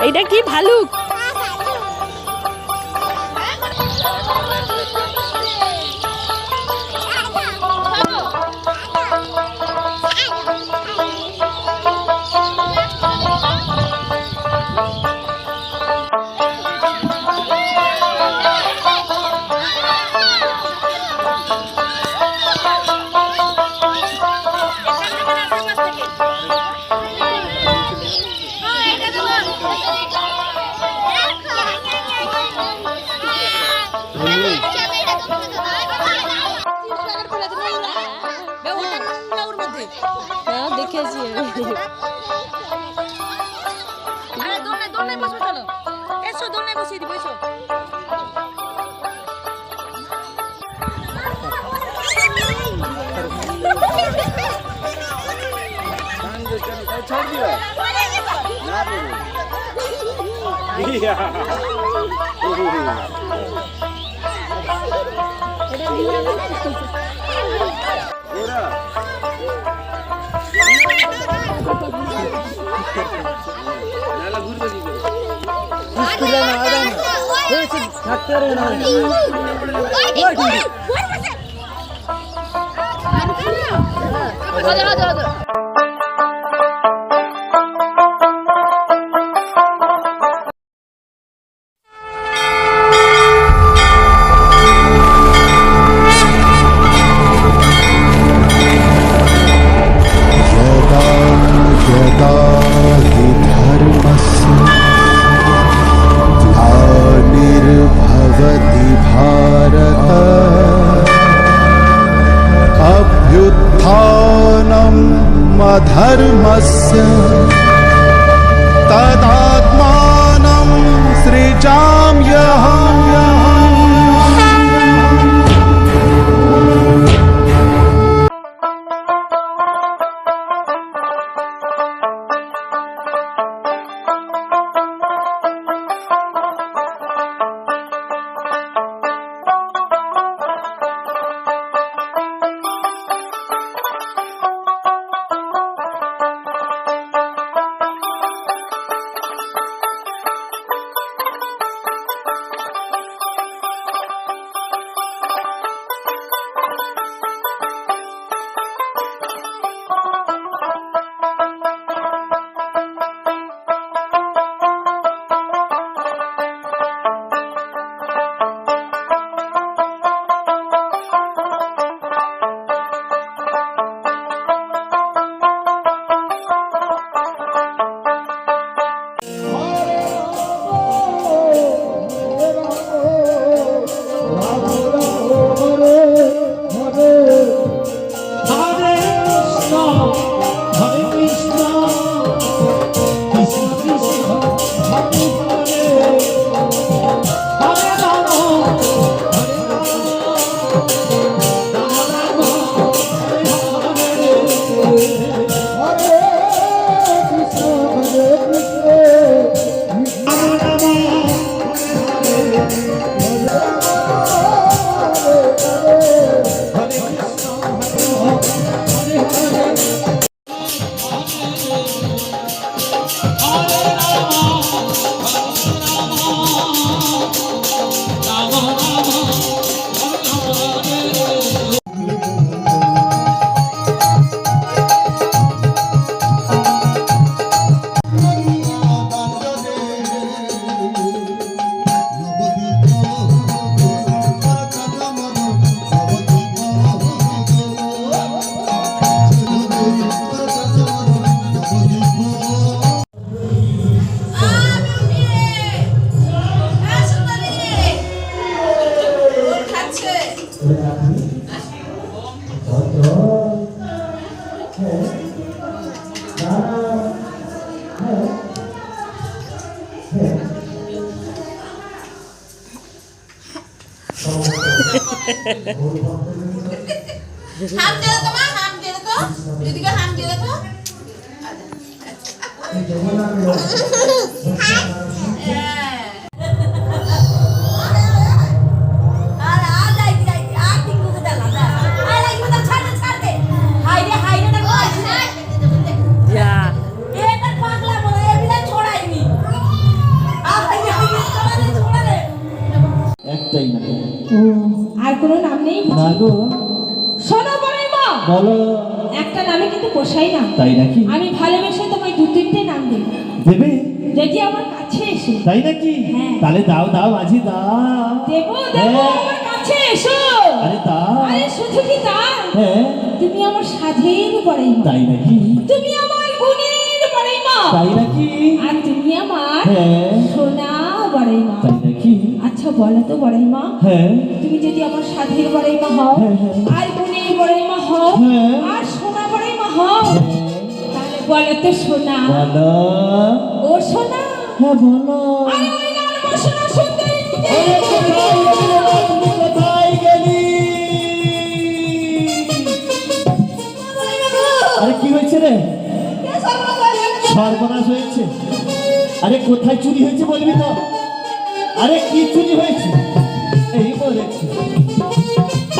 এটা কি ভালুক? धर्मस्य तदात्मानं सृजाम्यहम्। হাত দিয়ে তো মা, হাত দিয়ে তো, দিদিকে হাত দিয়ে তো। যা একটাই না আর কোনো নাম নেই? না গো শোনো বড়াই মা, বলো একটা নামে কিন্তু পোষাই না। তাই নাকি আমি ভালোবেসে তোমায় দু তিনটে নাম দেব, দেবে যদি আমার কাছে এসে। তাই নাকি হ্যাঁ। তাহলে দাও দাও মাঝি দাও দেবো দেবো, হ্যাঁ। আমার কাছে এসো। আরে দাও আরে শুধু কি তাই, হ্যাঁ তুমি আমার সাধের বড়াই মা, তাই নাকি তুমি আমার গুণের বড়াই মা, তাই নাকি আর তুমি আমার হ্যাঁ সোনা বড়াই মা। তাই নাকি আচ্ছা বলো তো বড়াই মা, হ্যাঁ তুমি যদি আমার সাধের বড়াই মা হও, হ্যাঁ, হ্যাঁ। আর গুণের বড়াই মা হও, হ্যাঁ। আর সোনা বড়াই মা হও, তাহলে বলো তো সোনা, বলো ও সোনা, হ্যাঁ বলো আরে ওই নাম সোনা সুন্দরী দিদি। আরে কোথায় গেলি রে মা, তুমি কোথায় গেলি? আরে কি হয়েছে রে? সর্বনাশ হয়েছে। আরে কোথায় চুরি হয়েছে বলবি তো? আরে কি চুরি হয়েছে? এই বলেছি।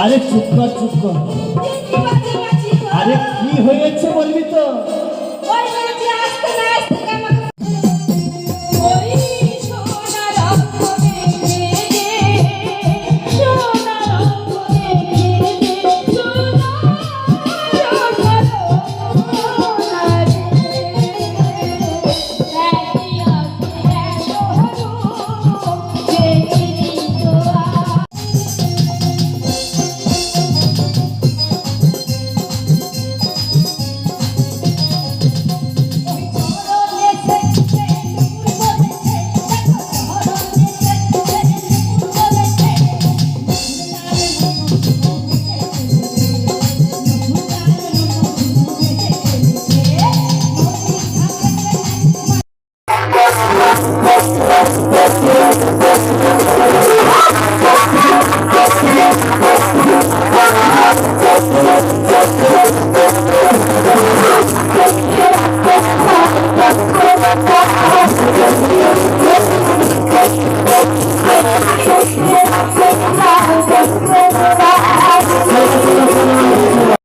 আরে চুপ কর চুপ কর। আরে কি হয়েছে বলবি তো? ওই বলেছি আসতে না আসতে